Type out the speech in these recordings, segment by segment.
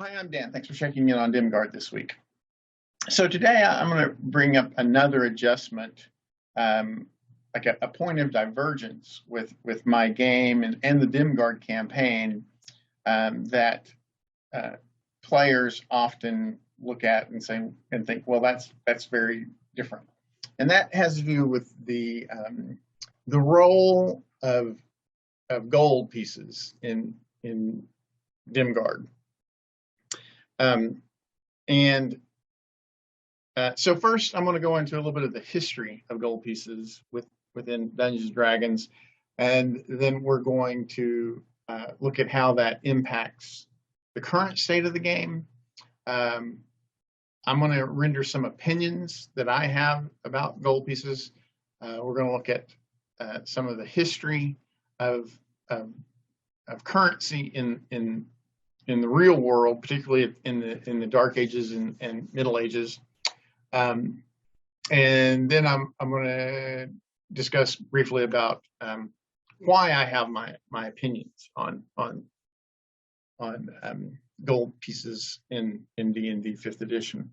Hi, I'm Dan. Thanks for checking in on Dimgaard this week. So today I'm going to bring up another adjustment, like a point of divergence with my game and the Dimgaard campaign that players often look at and say and think, well, that's very different, and that has to do with the role of gold pieces in Dimgaard. So first, I'm going to go into a little bit of the history of gold pieces within Dungeons & Dragons, and then we're going to look at how that impacts the current state of the game. I'm going to render some opinions that I have about gold pieces. We're going to look at some of the history of currency in the real world, particularly in the Dark Ages and Middle Ages, and then I'm going to discuss briefly about why I have my opinions on gold pieces in D&D 5th edition.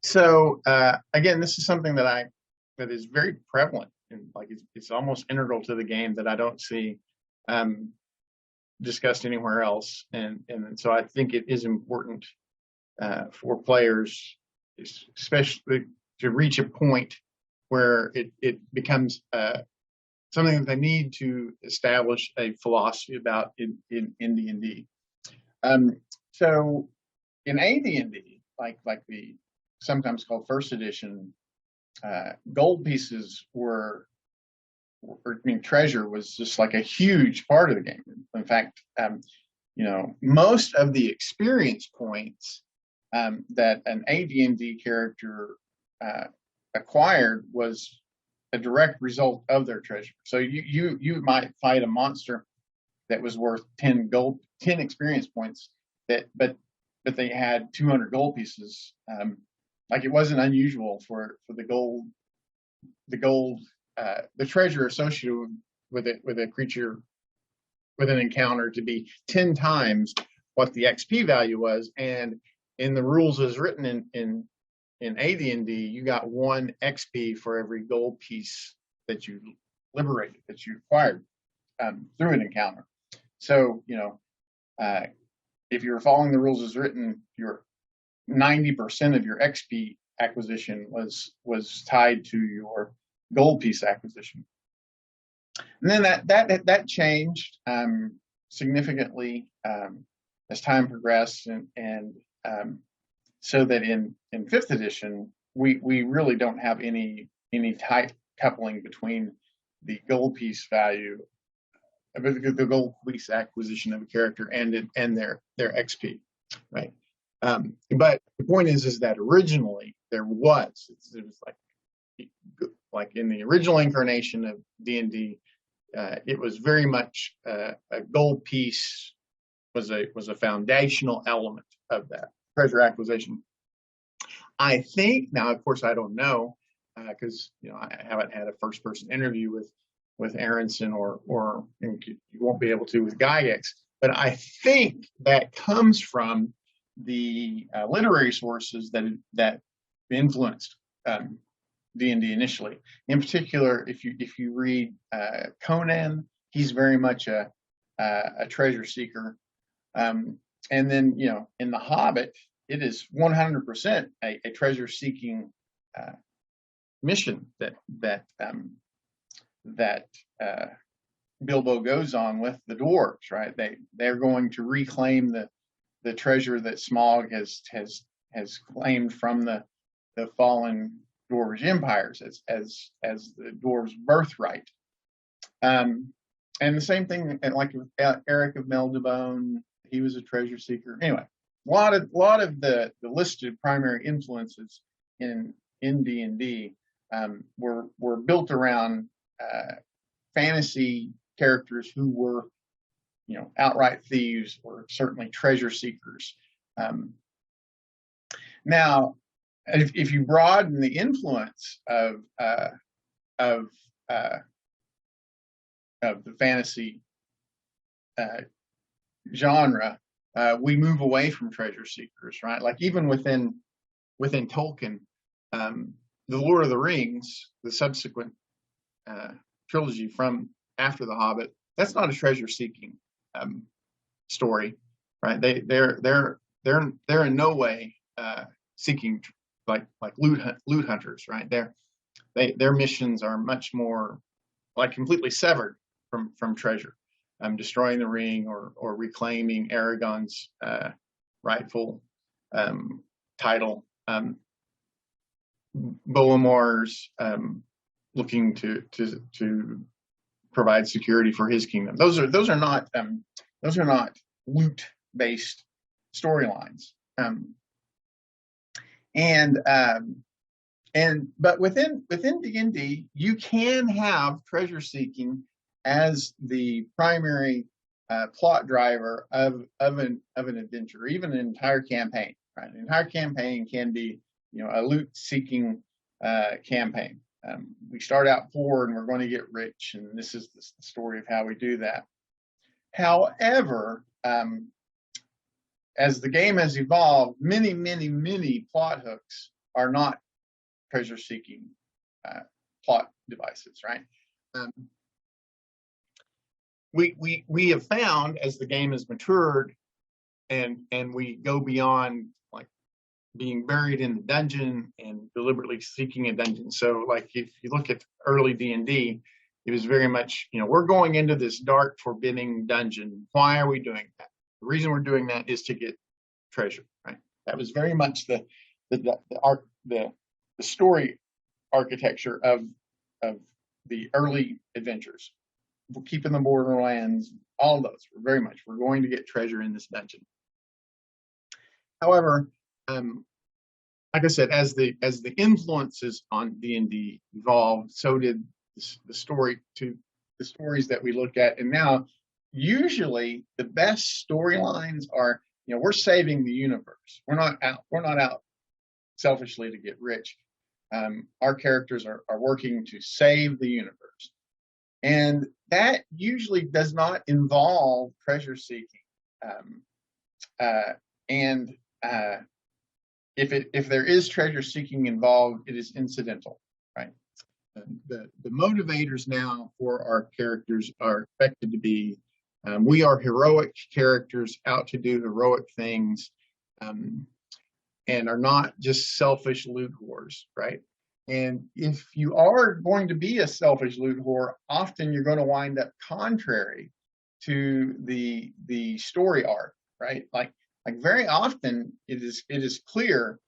So again, this is something that is very prevalent, and it's almost integral to the game that I don't see discussed anywhere else, and so I think it is important for players, especially to reach a point where it becomes something that they need to establish a philosophy about in D&D. So in AD&D, like the sometimes called first edition, gold pieces treasure was just like a huge part of the game. In fact, most of the experience points that an AD&D character acquired was a direct result of their treasure. So you might fight a monster that was worth 10 experience points, but they had 200 gold pieces. It wasn't unusual for the treasure associated with a creature, with an encounter, to be 10 times what the XP value was. And in the rules as written in AD&D, you got 1 XP for every gold piece that you liberated, that you acquired through an encounter. So if you're following the rules as written, your 90% of your XP acquisition was tied to your gold piece acquisition. And then that changed significantly as time progressed, and so that in 5th edition we really don't have any tight coupling between the gold piece value, the gold piece acquisition of a character and their XP, right? But the point is that originally there was, it was like in the original incarnation of D&D, it was very much a gold piece was a foundational element of that treasure acquisition. I think now, of course, I don't know because I haven't had a first-person interview with Aronson or you won't be able to with Gygax, but I think that comes from the literary sources that influenced D&D initially. In particular, if you read Conan, he's very much a treasure seeker, and then in The Hobbit, it is 100% a treasure seeking mission that Bilbo goes on with the dwarves. Right? They're going to reclaim the treasure that Smaug has claimed from the fallen dwarvish empires as the dwarves' birthright. And the same thing, like Eric of Meldebone, he was a treasure seeker. Anyway, a lot of the listed primary influences in D&D were built around fantasy characters who were outright thieves or certainly treasure seekers. Now, if you broaden the influence of the fantasy genre, we move away from treasure seekers, right? Like even within Tolkien, the Lord of the Rings, the subsequent trilogy from after the Hobbit, that's not a treasure seeking story, right? They're in no way seeking like loot hunters, right? Their missions are much more like completely severed from treasure, destroying the ring or reclaiming Aragorn's rightful title. Bolomar's looking to provide security for his kingdom. Those are not loot based storylines. But within D&D, you can have treasure seeking as the primary plot driver of an adventure, even an entire campaign. Right, an entire campaign can be, a loot seeking campaign. We start out poor and we're going to get rich, and this is the story of how we do that. However, as the game has evolved, many plot hooks are not treasure-seeking plot devices, right? We have found as the game has matured, and we go beyond like being buried in the dungeon and deliberately seeking a dungeon. So, like if you look at early D&D, it was very much, we're going into this dark, forbidding dungeon. Why are we doing that? The reason we're doing that is to get treasure, right? That was very much the story architecture of the early adventures. We're keeping the Borderlands, all of those. We're going to get treasure in this dungeon. However, like I said, as the influences on D&D evolved, so did the stories that we look at. And now, usually, the best storylines are, we're saving the universe. We're not out selfishly to get rich. Our characters are working to save the universe. And that usually does not involve treasure seeking. If there is treasure seeking involved, it is incidental, right? The motivators now for our characters are expected to be, we are heroic characters out to do heroic things, and are not just selfish loot whores, right? And if you are going to be a selfish loot whore, often you're going to wind up contrary to the story arc, right? Like very often it is clear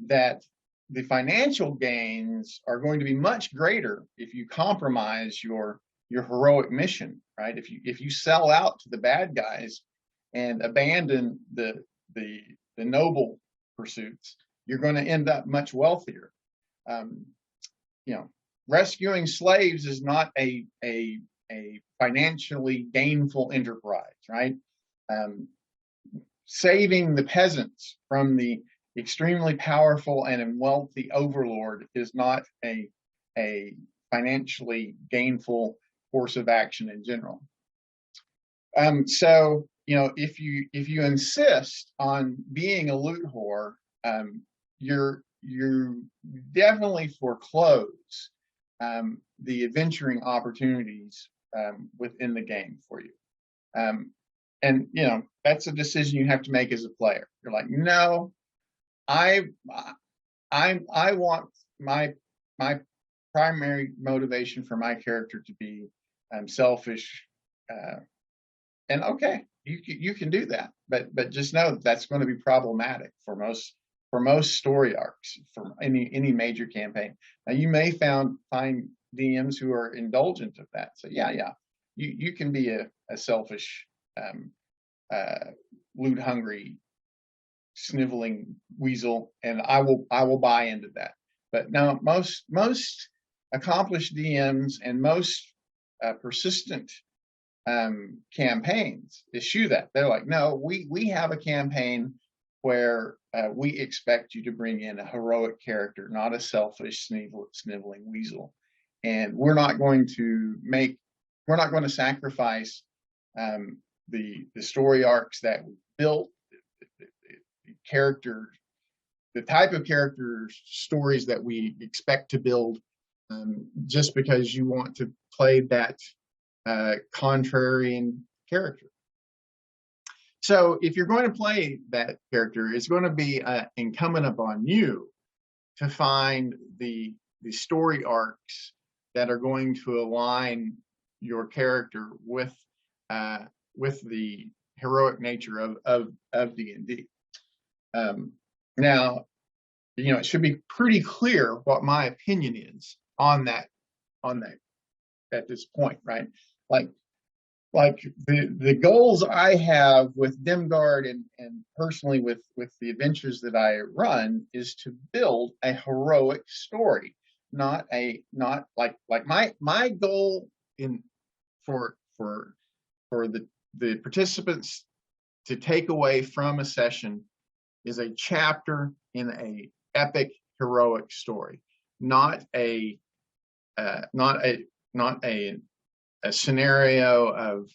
that the financial gains are going to be much greater if you compromise your heroic mission, right? If you sell out to the bad guys and abandon the noble pursuits, you're going to end up much wealthier. Rescuing slaves is not a financially gainful enterprise, right? Saving the peasants from the extremely powerful and wealthy overlord is not a financially gainful course of action in general. So if you insist on being a loot whore, you definitely foreclose the adventuring opportunities within the game for you. And that's a decision you have to make as a player. You're like, no, I want my primary motivation for my character to be selfish, and okay, you can do that, but just know that that's going to be problematic for most story arcs, for any major campaign. Now you may find DMs who are indulgent of that. So yeah, you can be a selfish, loot hungry, sniveling weasel, and I will buy into that. But now most accomplished DMs and most persistent campaigns eschew that. They're like, no, we have a campaign where we expect you to bring in a heroic character, not a selfish, sniveling weasel. And we're not going to sacrifice the story arcs that built character, the type of character stories that we expect to build, just because you want to play that contrarian character. So if you're going to play that character, it's going to be incumbent upon you to find the story arcs that are going to align your character with the heroic nature of D&D. Now, it should be pretty clear what my opinion is on that at this point, right? Like the goals I have with Dimgaard and personally with the adventures that I run is to build a heroic story, not like my goal for the participants to take away from a session is a chapter in a epic heroic story, not a scenario of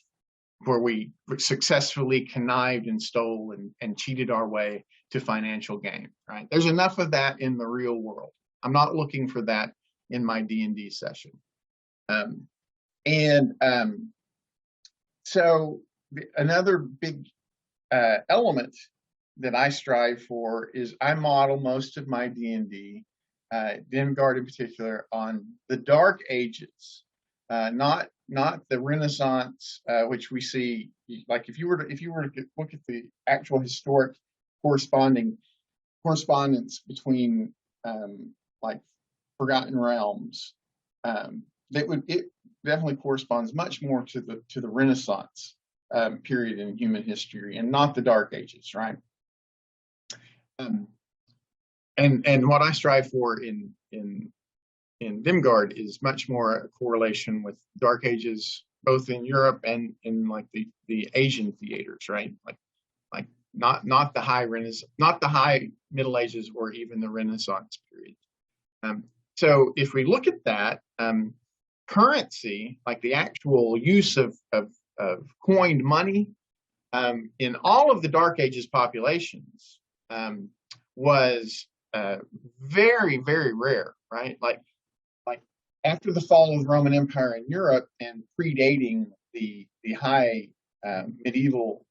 where we successfully connived and stole and cheated our way to financial gain, right? There's enough of that in the real world. I'm not looking for that in my D&D session. So another big element that I strive for is I model most of my D&D, Dimgaard in particular, on the Dark Ages, not the Renaissance, which we see. Like if you were to look at the actual historic correspondence between like Forgotten Realms, it definitely corresponds much more to the Renaissance period in human history, and not the Dark Ages, right? And what I strive for in Dimgaard is much more a correlation with Dark Ages, both in Europe and in like the Asian theaters, right? Like not the high Renaissance, not the high Middle Ages, or even the Renaissance period. So if we look at that, currency, like the actual use of coined money, in all of the Dark Ages populations, was very, very rare, right? Like after the fall of the Roman Empire in Europe and predating the high medieval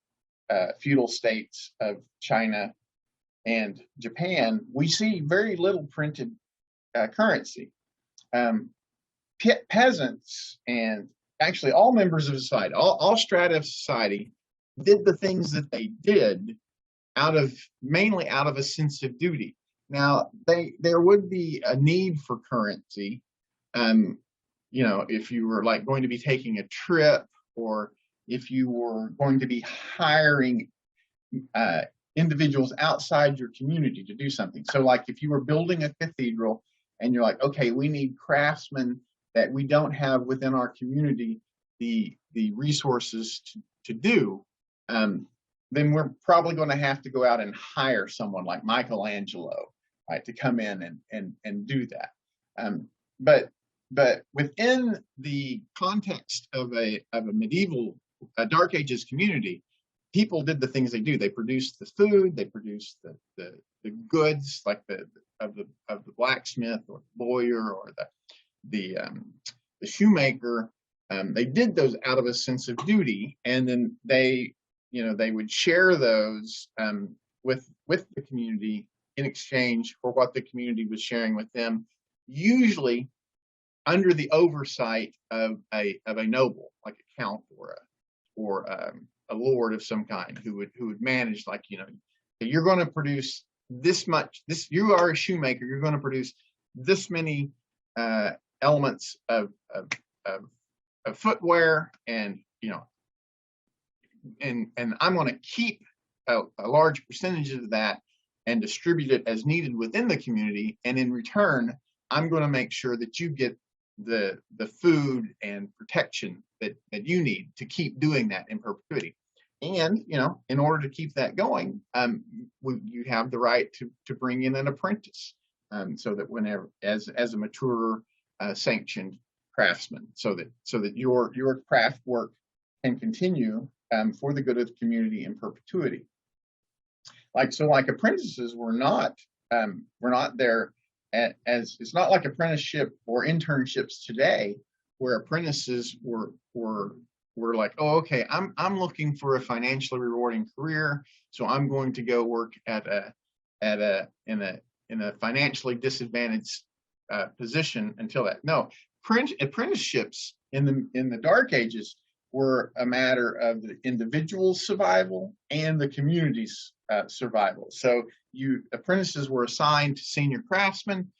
feudal states of China and Japan, we see very little printed currency. Peasants and actually all members of society, all strata of society, did the things that they did mainly out of a sense of duty. Now, there would be a need for currency, if you were like going to be taking a trip, or if you were going to be hiring individuals outside your community to do something. So like if you were building a cathedral and you're like, okay, we need craftsmen that we don't have within our community the resources to do, then we're probably going to have to go out and hire someone like Michelangelo, right, to come in and do that. But within the context of a medieval, Dark Ages community, people did the things they do. They produced the food, they produced the goods, like the blacksmith or the lawyer or the shoemaker. They did those out of a sense of duty, and then they would share those with the community in exchange for what the community was sharing with them, usually under the oversight of a noble, like a count or a lord of some kind, who would manage, like, you're going to produce this much. You are a shoemaker. You're going to produce this many elements of footwear, and and I'm going to keep a large percentage of that and distribute it as needed within the community. And in return, I'm going to make sure that you get the food and protection that you need to keep doing that in perpetuity. And in order to keep that going, you have the right to bring in an apprentice, so that whenever, as a mature, sanctioned craftsman, so that your craft work can continue for the good of the community in perpetuity. like apprentices were not there as it's not like apprenticeship or internships today, where apprentices were like, oh, okay, I'm looking for a financially rewarding career, so I'm going to go work at a in a financially disadvantaged position until that. No, apprenticeships in the dark ages were a matter of the individual's survival and the community's survival. So apprentices were assigned to senior craftsmen,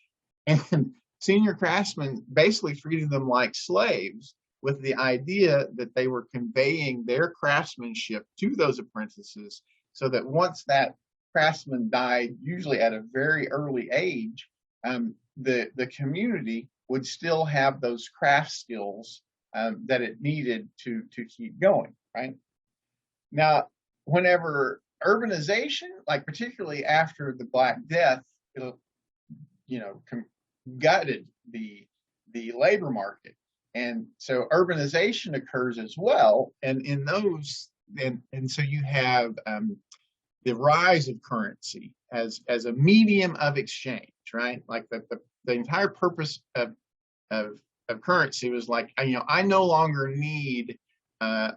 and senior craftsmen basically treated them like slaves, with the idea that they were conveying their craftsmanship to those apprentices, so that once that craftsman died, usually at a very early age, the community would still have those craft skills that it needed to keep going. Right now, whenever urbanization, like particularly after the Black Death, you know, gutted the labor market, and so urbanization occurs as well, and in those, and so you have the rise of currency as a medium of exchange, right? Like the entire purpose of currency was like, you know, I no longer need a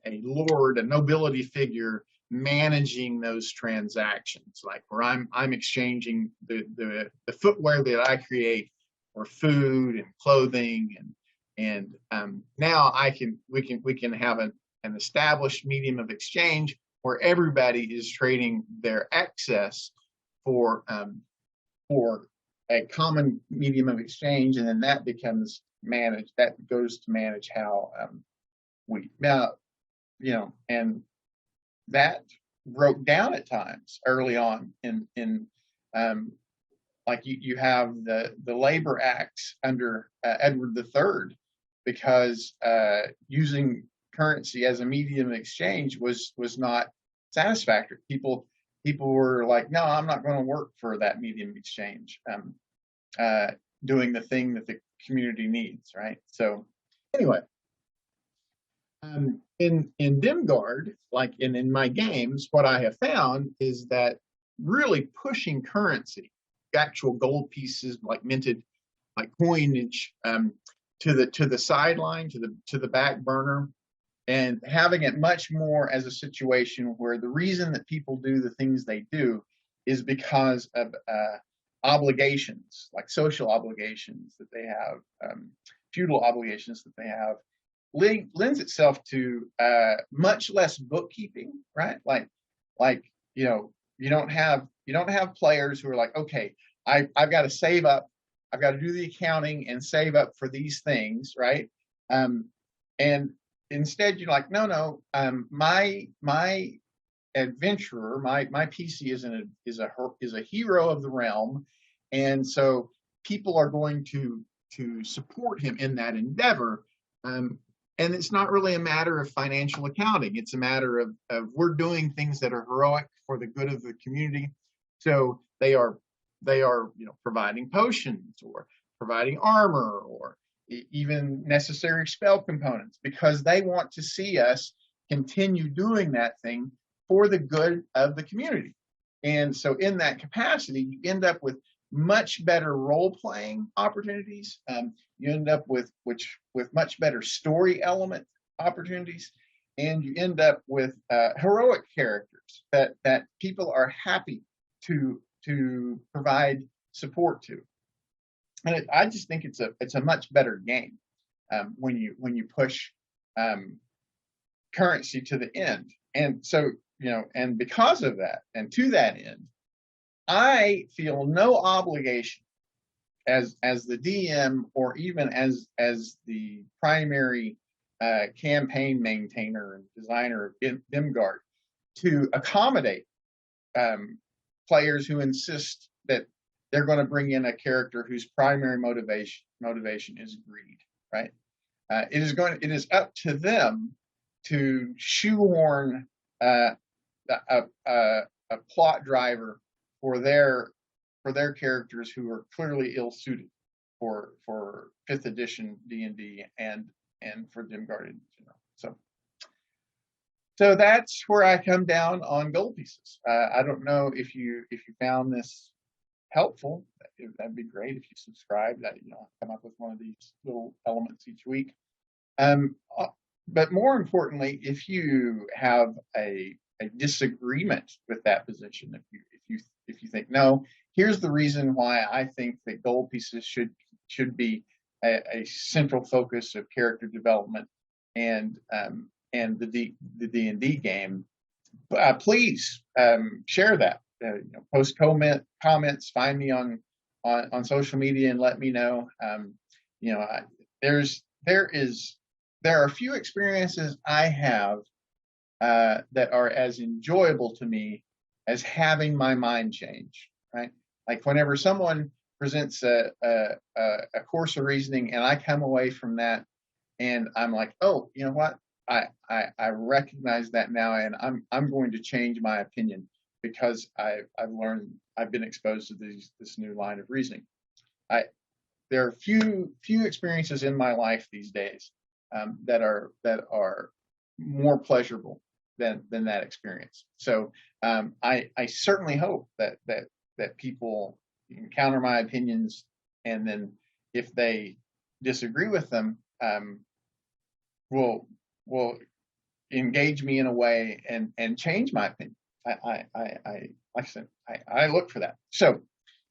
lord, a nobility figure managing those transactions, like where I'm exchanging the footwear that I create for food and clothing, and now we can have an established medium of exchange where everybody is trading their excess for a common medium of exchange, and then that becomes managed. That goes to manage how we now, you know, and that broke down at times early on in like you have the labor acts under Edward III, because using currency as a medium of exchange was not satisfactory. People were like, no, I'm not going to work for that medium of exchange, doing the thing that the community needs, right? So anyway, in Dimgaard, like in my games, what I have found is that really pushing currency, actual gold pieces like minted, like coinage, to the sideline, to the back burner, and having it much more as a situation where the reason that people do the things they do is because of obligations, like social obligations that they have, feudal obligations that they have, lends itself to much less bookkeeping, right? Like you know, you don't have players who are like, okay, I've got to save up, I've got to do the accounting and save up for these things, right? And instead, you're like, no, my adventurer, my PC is a hero of the realm, and so people are going to support him in that endeavor. And it's not really a matter of financial accounting. It's a matter of we're doing things that are heroic for the good of the community. So they are providing potions or providing armor or even necessary spell components, because they want to see us continue doing that thing for the good of the community. And so in that capacity, you end up with much better role-playing opportunities. You end up with much better story element opportunities, and you end up with heroic characters that people are happy to provide support to. And I just think it's a much better game when you push currency to the end. And so, you know, and because of that, and to that end, I feel no obligation as the DM, or even as the primary campaign maintainer and designer of Dimgaard, to accommodate players who insist that they're going to bring in a character whose primary motivation is greed, right? It is up to them to shoehorn a plot driver for their characters who are clearly ill-suited for 5th edition D&D and for Dimgaard in general. So that's where I come down on gold pieces. I don't know if you found this helpful. That'd be great if you subscribe. That come up with one of these little elements each week. Um, uh, but more importantly, if you have a disagreement with that position, if you think no, here's the reason why I think that gold pieces should be a central focus of character development and the D&D game, please share that. Post comments, find me on social media and let me know. You know, I, there's there are a few experiences I have that are as enjoyable to me as having my mind change. Right, like whenever someone presents a course of reasoning and I come away from that and I'm like, oh, you know what? I recognize that now, and I'm going to change my opinion because I've learned, I've been exposed to this new line of reasoning. I There are few experiences in my life these days that are more pleasurable than that experience. So I certainly hope that people encounter my opinions, and then if they disagree with them, will engage me in a way and change my opinion. Like I said, I look for that. So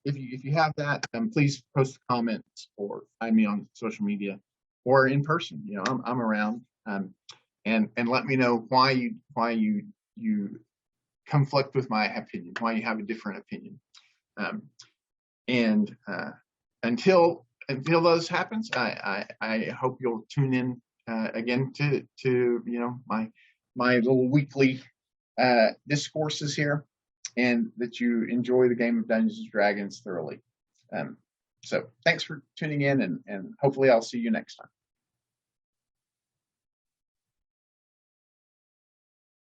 if you have that, please post comments or find me on social media or in person. I'm around, and let me know why you conflict with my opinion, why you have a different opinion. And until those happens, I hope you'll tune in again to my little weekly discourses here, and that you enjoy the game of Dungeons and Dragons thoroughly. So thanks for tuning in, and hopefully I'll see you next time.